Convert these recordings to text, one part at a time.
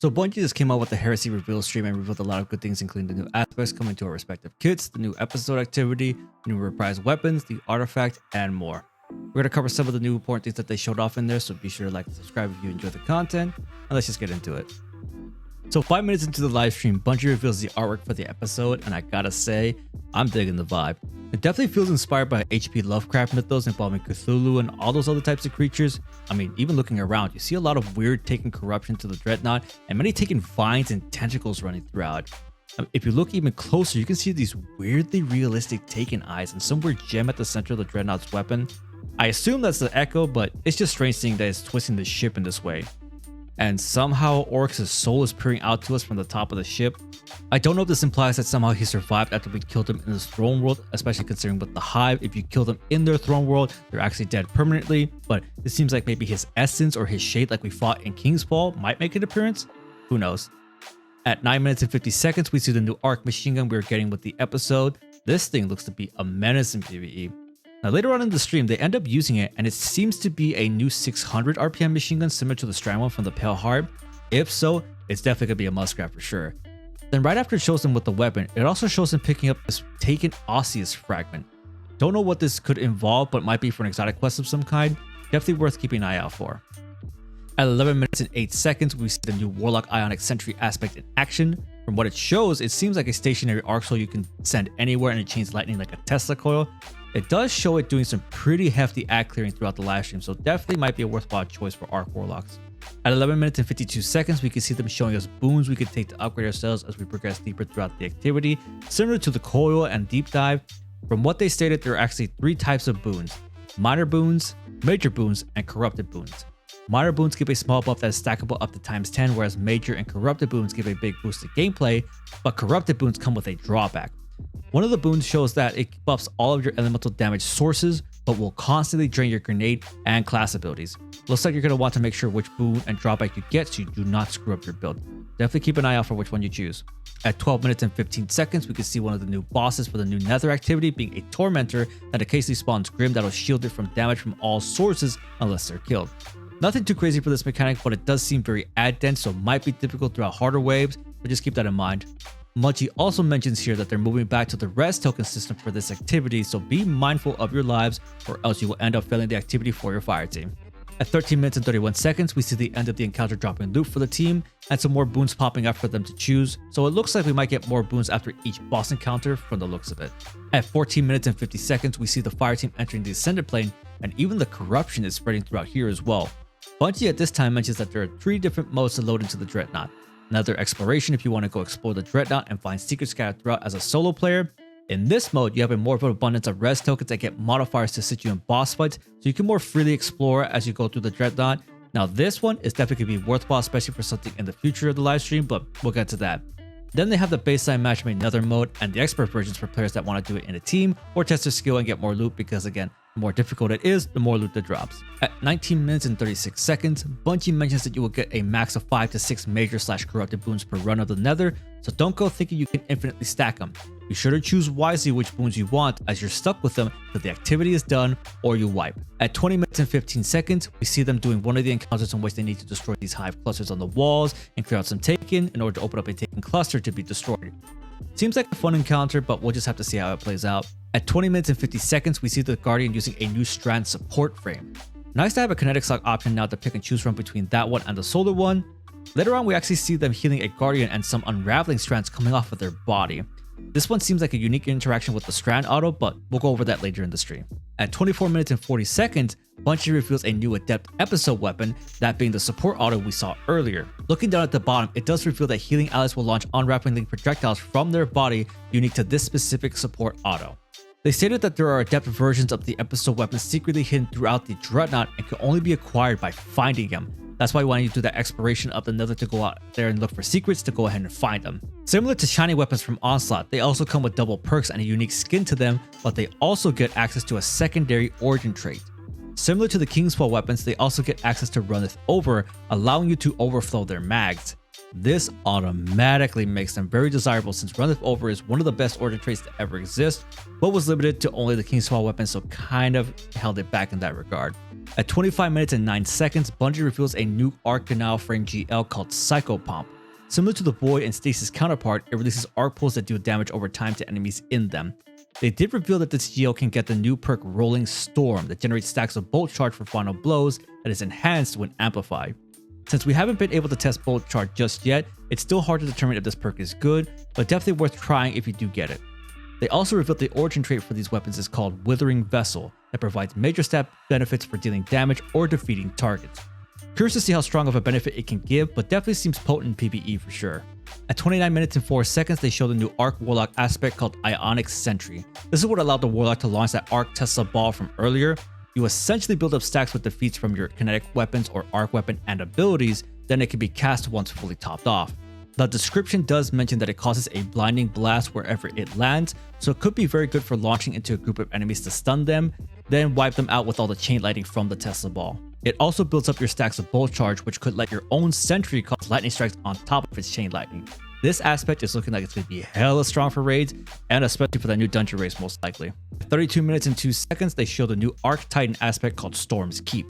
So Bungie just came out with the Heresy reveal stream and revealed a lot of good things, including the new aspects coming to our respective kits, the new episode activity, new reprised weapons, the artifact, and more. We're going to cover some of the new important things that they showed off in there, so be sure to like and subscribe if you enjoy the content, and let's just get into it. So 5 minutes into the live stream, Bungie reveals the artwork for the episode, and I gotta say, I'm digging the vibe. It definitely feels inspired by H.P. Lovecraft mythos involving Cthulhu and all those other types of creatures. I mean, even looking around, you see a lot of weird taken corruption to the Dreadnought, and many taken vines and tentacles running throughout. If you look even closer, you can see these weirdly realistic taken eyes and some weird gem at the center of the Dreadnought's weapon. I assume that's the Echo, but it's just strange seeing that it's twisting the ship in this way. And somehow Oryx's soul is peering out to us from the top of the ship. I don't know if this implies that somehow he survived after we killed him in his throne world, especially considering with the Hive, if you kill them in their throne world, they're actually dead permanently, but it seems like maybe his essence or his shade like we fought in King's Fall might make an appearance. Who knows? At 9 minutes and 50 seconds, we see the new arc machine gun we were getting with the episode. This thing looks to be a menace in PvE. Now later on in the stream, they end up using it, and it seems to be a new 600 RPM machine gun similar to the Strand one from the Pale Heart. If so, it's definitely gonna be a must grab for sure. Then right after it shows them with the weapon, it also shows him picking up this taken osseous fragment. Don't know what this could involve, but might be for an exotic quest of some kind. Definitely worth keeping an eye out for. At 11 minutes and 8 seconds, we see the new Warlock Ionic Sentry aspect in action. From what it shows, it seems like a stationary arc soul you can send anywhere and it chains lightning like a Tesla coil. It does show it doing some pretty hefty ad clearing throughout the live stream, so definitely might be a worthwhile choice for Arc Warlocks. At 11 minutes and 52 seconds, we can see them showing us boons we could take to upgrade ourselves as we progress deeper throughout the activity, similar to the Coil and Deep Dive. From what they stated, there are actually 3 types of boons: minor boons, major boons, and corrupted boons. Minor boons give a small buff that is stackable up to ×10, whereas major and corrupted boons give a big boost to gameplay, but corrupted boons come with a drawback. One of the boons shows that it buffs all of your elemental damage sources, but will constantly drain your grenade and class abilities. Looks like you're going to want to make sure which boon and drawback you get so you do not screw up your build. Definitely keep an eye out for which one you choose. At 12 minutes and 15 seconds, we can see one of the new bosses for the new Nether activity being a Tormentor that occasionally spawns Grim that'll shield it from damage from all sources unless they're killed. Nothing too crazy for this mechanic, but it does seem very ad dense, so it might be difficult throughout harder waves, but just keep that in mind. Bungie also mentions here that they're moving back to the res token system for this activity, so be mindful of your lives or else you will end up failing the activity for your fire team. At 13 minutes and 31 seconds, we see the end of the encounter dropping loot for the team and some more boons popping up for them to choose, so it looks like we might get more boons after each boss encounter from the looks of it. At 14 minutes and 50 seconds, we see the fire team entering the ascended plane, and even the corruption is spreading throughout here as well. Bungie at this time mentions that there are 3 different modes to load into the Dreadnought. Another exploration if you want to go explore the Dreadnought and find secrets scattered throughout as a solo player. In this mode, you have a more of an abundance of res tokens that get modifiers to sit you in boss fights, so you can more freely explore as you go through the Dreadnought. Now this one is definitely going to be worthwhile, especially for something in the future of the live stream, but we'll get to that. Then they have the baseline matchmade Nether mode and the expert versions for players that want to do it in a team or test their skill and get more loot, because again, the more difficult it is, the more loot that drops. At 19 minutes and 36 seconds, Bungie mentions that you will get a max of 5 to 6 major/corrupted boons per run of the Nether, so don't go thinking you can infinitely stack them. Be sure to choose wisely which boons you want, as you're stuck with them till the activity is done or you wipe. At 20 minutes and 15 seconds, we see them doing one of the encounters in which they need to destroy these hive clusters on the walls and clear out some taken in order to open up a taken cluster to be destroyed. Seems like a fun encounter, but we'll just have to see how it plays out. At 20 minutes and 50 seconds, we see the Guardian using a new Strand support frame. Nice to have a kinetic slot option now to pick and choose from between that one and the solar one. Later on, we actually see them healing a Guardian and some unraveling strands coming off of their body. This one seems like a unique interaction with the Strand auto, but we'll go over that later in the stream. At 24 minutes and 40 seconds, Bungie reveals a new Adept episode weapon, that being the support auto we saw earlier. Looking down at the bottom, it does reveal that healing allies will launch unwrapping link projectiles from their body unique to this specific support auto. They stated that there are Adept versions of the episode weapons secretly hidden throughout the Dreadnought and can only be acquired by finding them. That's why when you do that exploration of the Nether to go out there and look for secrets, to go ahead and find them. Similar to shiny weapons from Onslaught, they also come with double perks and a unique skin to them, but they also get access to a secondary origin trait. Similar to the Kingsfall weapons, they also get access to Runneth Over, allowing you to overflow their mags. This automatically makes them very desirable since Run Them Over is one of the best origin traits to ever exist, but was limited to only the King's Small weapon, so kind of held it back in that regard. At 25 minutes and 9 seconds, Bungie reveals a new arc canal frame GL called Psycho Pump. Similar to the Void and Stasis counterpart, it releases arc pulls that deal damage over time to enemies in them. They did reveal that this GL can get the new perk Rolling Storm that generates stacks of bolt charge for final blows that is enhanced when amplified. Since we haven't been able to test bolt charge just yet, it's still hard to determine if this perk is good, but definitely worth trying if you do get it. They also revealed the origin trait for these weapons is called Withering Vessel that provides major stat benefits for dealing damage or defeating targets. Curious to see how strong of a benefit it can give, but definitely seems potent in PvE for sure. At 29 minutes and 4 seconds, they showed a new Arc Warlock aspect called Ionic Sentry. This is what allowed the Warlock to launch that Arc Tesla ball from earlier. You essentially build up stacks with defeats from your kinetic weapons or arc weapon and abilities, then it can be cast once fully topped off. The description does mention that it causes a blinding blast wherever it lands, so it could be very good for launching into a group of enemies to stun them, then wipe them out with all the chain lightning from the Tesla ball. It also builds up your stacks of bolt charge, which could let your own sentry cause lightning strikes on top of its chain lightning. This aspect is looking like it's going to be hella strong for raids, and especially for that new dungeon race most likely. At 32 minutes and 2 seconds, they showed a new Arc Titan aspect called Storm's Keep.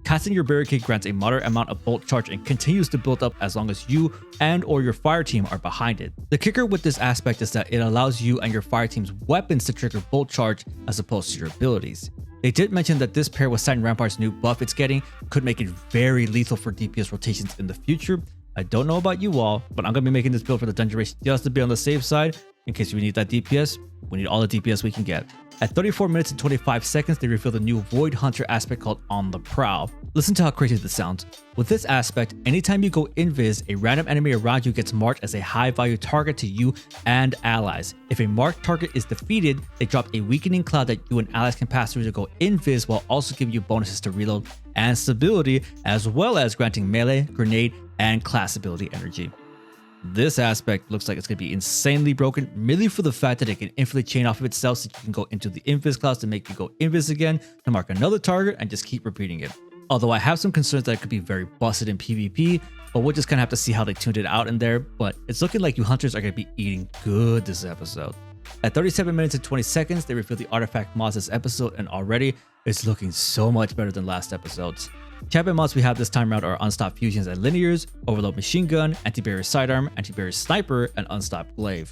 Casting your barricade grants a moderate amount of bolt charge and continues to build up as long as you and or your fire team are behind it. The kicker with this aspect is that it allows you and your fire team's weapons to trigger bolt charge as opposed to your abilities. They did mention that this pair with Titan Rampart's new buff it's getting could make it very lethal for DPS rotations in the future. I don't know about you all, but I'm going to be making this build for the dungeon race just to be on the safe side. In case we need that DPS, we need all the DPS we can get. At 34 minutes and 25 seconds, they reveal the new Void Hunter aspect called On the Prowl. Listen to how crazy this sounds. With this aspect, anytime you go invis, a random enemy around you gets marked as a high value target to you and allies. If a marked target is defeated, they drop a weakening cloud that you and allies can pass through to go invis, while also giving you bonuses to reload and stability, as well as granting melee, grenade, and class ability energy. This aspect looks like it's going to be insanely broken, merely for the fact that it can infinitely chain off of itself, so you can go into the invis clouds to make you go invis again, to mark another target, and just keep repeating it. Although I have some concerns that it could be very busted in PvP, but we'll just kind of have to see how they tuned it out in there, but it's looking like you hunters are going to be eating good this episode. At 37 minutes and 20 seconds, they revealed the artifact mods this episode, and already it's looking so much better than last episode's. Champion mods we have this time around are Unstopped Fusions and Linears, Overload Machine Gun, Anti-Barrier Sidearm, Anti-Barrier Sniper, and Unstopped Glaive.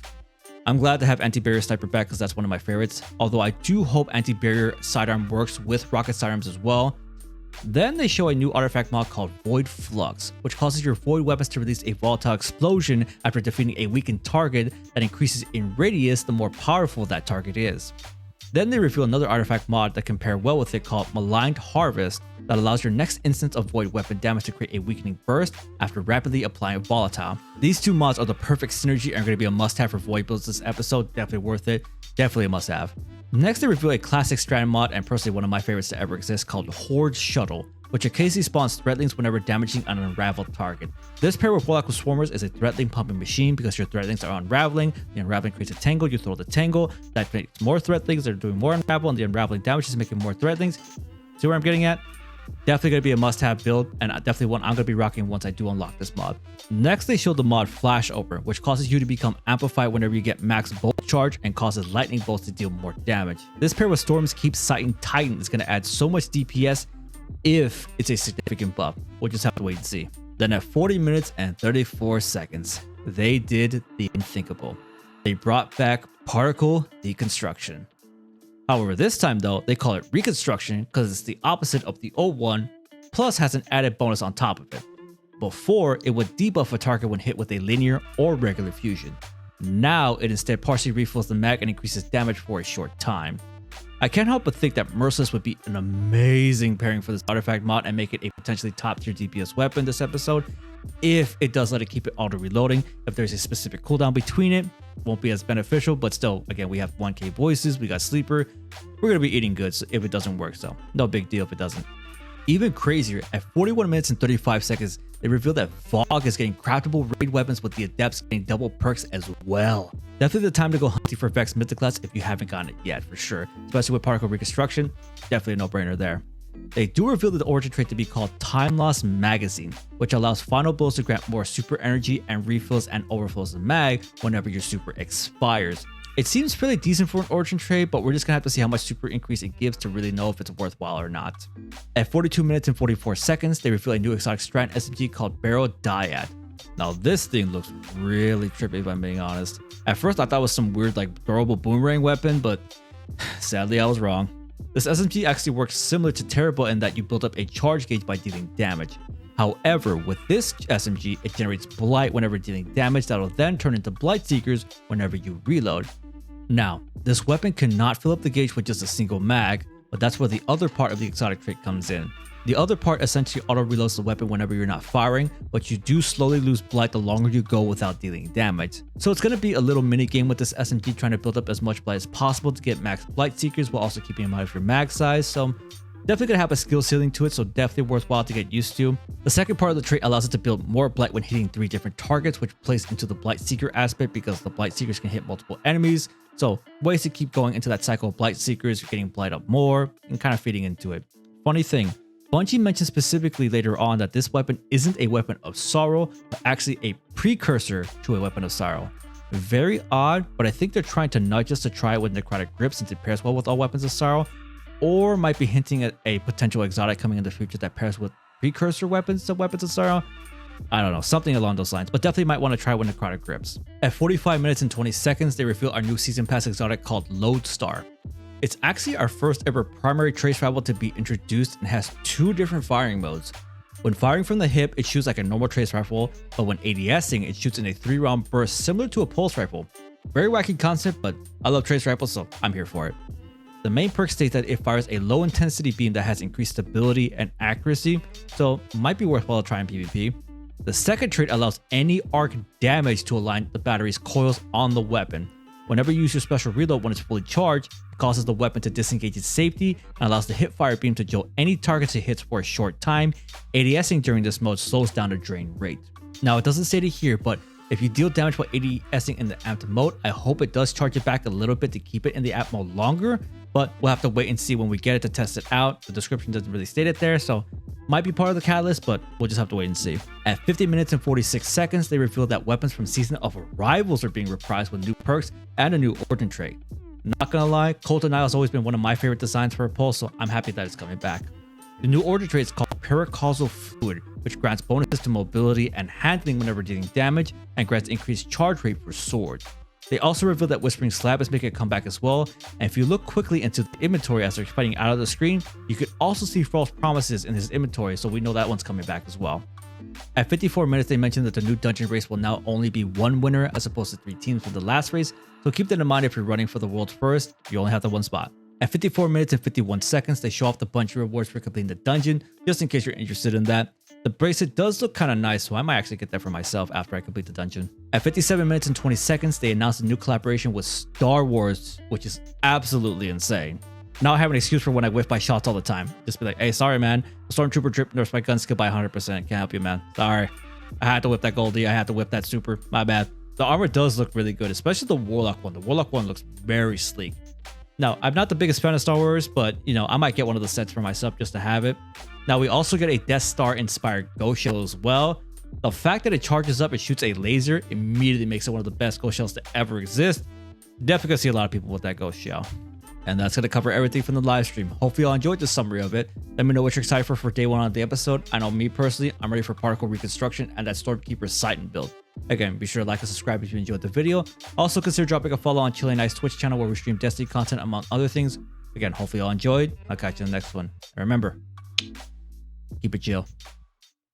I'm glad to have Anti-Barrier Sniper back because that's one of my favorites, although I do hope Anti-Barrier Sidearm works with Rocket Sidearms as well. Then they show a new artifact mod called Void Flux, which causes your Void weapons to release a volatile explosion after defeating a weakened target that increases in radius the more powerful that target is. Then they reveal another artifact mod that can pair well with it called Maligned Harvest that allows your next instance of Void weapon damage to create a weakening burst after rapidly applying volatile. These two mods are the perfect synergy and are going to be a must-have for Void builds this episode. Definitely worth it. Definitely a must-have. Next, they reveal a classic strat mod and personally one of my favorites to ever exist called Horde Shuttle, which occasionally spawns threatlings whenever damaging an unraveled target. This pair with Warlock with Swarmers is a threatling pumping machine because your threatlings are unraveling. The unraveling creates a tangle, you throw the tangle, that makes more threatlings, they're doing more unravel, and the unraveling damage is making more threatlings. See where I'm getting at? Definitely going to be a must-have build, and definitely one I'm going to be rocking once I do unlock this mod. Next, they showed the mod Flash Over, which causes you to become amplified whenever you get max bolt charge and causes lightning bolts to deal more damage. This pair with Storms Keep Sighting Titan is going to add so much DPS if it's a significant buff. We'll just have to wait and see. Then at 40 minutes and 34 seconds, they did the unthinkable. They brought back particle deconstruction. However, this time though, they call it reconstruction because it's the opposite of the old one, plus has an added bonus on top of it. Before, it would debuff a target when hit with a linear or regular fusion. Now, it instead partially refills the mag and increases damage for a short time. I can't help but think that Merciless would be an amazing pairing for this artifact mod and make it a potentially top tier DPS weapon this episode, if it does let it keep it auto reloading. If there's a specific cooldown between it, won't be as beneficial, but still, again, we have 1k voices, we got Sleeper, we're gonna be eating good if it doesn't work, so no big deal if it doesn't. Even crazier, at 41 minutes and 35 seconds, they reveal that Fog is getting craftable raid weapons with the Adepts getting double perks as well. Definitely the time to go hunting for Vex Mythoclast if you haven't gotten it yet, for sure. Especially with particle reconstruction, definitely a no-brainer there. They do reveal the origin trait to be called Time Loss Magazine, which allows final blows to grant more super energy and refills and overflows the mag whenever your super expires. It seems pretty decent for an origin trait, but we're just gonna have to see how much super increase it gives to really know if it's worthwhile or not. At 42 minutes and 44 seconds, they reveal a new exotic strand SMG called Barrel Dyad. Now this thing looks really trippy if I'm being honest. At first I thought it was some weird like throwable boomerang weapon, but sadly I was wrong. This SMG actually works similar to Terrible in that you build up a charge gauge by dealing damage. However, with this SMG, it generates Blight whenever dealing damage that will then turn into Blight Seekers whenever you reload. Now, this weapon cannot fill up the gauge with just a single mag, but that's where the other part of the exotic trait comes in. The other part essentially auto-reloads the weapon whenever you're not firing, but you do slowly lose Blight the longer you go without dealing damage. So it's going to be a little mini game with this SMG trying to build up as much Blight as possible to get max Blight Seekers while also keeping in mind your mag size, so definitely going to have a skill ceiling to it, so definitely worthwhile to get used to. The second part of the trait allows it to build more Blight when hitting 3 different targets, which plays into the Blight Seeker aspect because the Blight Seekers can hit multiple enemies. So ways to keep going into that cycle of Blight Seekers, you're getting Blight up more and kind of feeding into it. Funny thing, Bungie mentioned specifically later on that this weapon isn't a weapon of sorrow, but actually a precursor to a weapon of sorrow. Very odd, but I think they're trying to nudge us to try it with Necrotic Grip since it pairs well with all weapons of sorrow, or might be hinting at a potential exotic coming in the future that pairs with precursor weapons to weapons of sorrow. I don't know, something along those lines, but definitely might want to try with Necrotic Grips. At 45 minutes and 20 seconds, they reveal our new Season Pass exotic called Lodestar. It's actually our first ever primary trace rifle to be introduced and has 2 different firing modes. When firing from the hip, it shoots like a normal trace rifle, but when ADSing, it shoots in a 3-round burst similar to a pulse rifle. Very wacky concept, but I love trace rifles, so I'm here for it. The main perk states that it fires a low intensity beam that has increased stability and accuracy, so might be worthwhile to try in PvP. The second trait allows any arc damage to align the battery's coils on the weapon. Whenever you use your special reload when it's fully charged, it causes the weapon to disengage its safety and allows the hip fire beam to jolt any targets it hits for a short time. ADSing during this mode slows down the drain rate. Now it doesn't say it here, but if you deal damage while ADSing in the amped mode, I hope it does charge it back a little bit to keep it in the amped mode longer, but we'll have to wait and see when we get it to test it out. The description doesn't really state it there, so might be part of the catalyst, but we'll just have to wait and see. At 50 minutes and 46 seconds, they revealed that weapons from Season of Arrivals are being reprised with new perks and a new origin trait. Not gonna lie, Cold Denial has always been one of my favorite designs for a pulse, so I'm happy that it's coming back. The new origin trait is called Paracausal Fluid, which grants bonuses to mobility and handling whenever dealing damage, and grants increased charge rate for swords. They also revealed that Whispering Slab is making a comeback as well, and if you look quickly into the inventory as they're fighting out of the screen, you could also see False Promises in his inventory, so we know that one's coming back as well. At 54 minutes, they mentioned that the new dungeon race will now only be 1 winner as opposed to 3 teams for the last race, so keep that in mind if you're running for the world's first, you only have the 1 spot. At 54 minutes and 51 seconds, they show off the Bungie rewards for completing the dungeon, just in case you're interested in that. The bracelet does look kind of nice, so I might actually get that for myself after I complete the dungeon. At 57 minutes and 20 seconds, they announced a new collaboration with Star Wars, which is absolutely insane. Now I have an excuse for when I whiff my shots all the time. Just be like, hey, sorry man, Stormtrooper drip nerfs my gun skill by 100%. Can't help you, man. Sorry. I had to whip that Goldie, I had to whip that super. My bad. The armor does look really good, especially the Warlock one. The Warlock one looks very sleek. Now, I'm not the biggest fan of Star Wars, but, you know, I might get one of the sets for myself just to have it. Now, we also get a Death Star-inspired Ghost Shell as well. The fact that it charges up and shoots a laser immediately makes it one of the best Ghost Shells to ever exist. Definitely gonna see a lot of people with that Ghost Shell. And that's gonna cover everything from the live stream. Hopefully y'all enjoyed this summary of it. Let me know what you're excited for day 1 on the episode. I know me personally, I'm ready for Particle Reconstruction and that Stormkeeper Titan build. Again, be sure to like and subscribe if you enjoyed the video. Also consider dropping a follow on Chili and Ice Twitch channel where we stream Destiny content among other things. Again, hopefully y'all enjoyed. I'll catch you in the next one. And remember, keep it chill.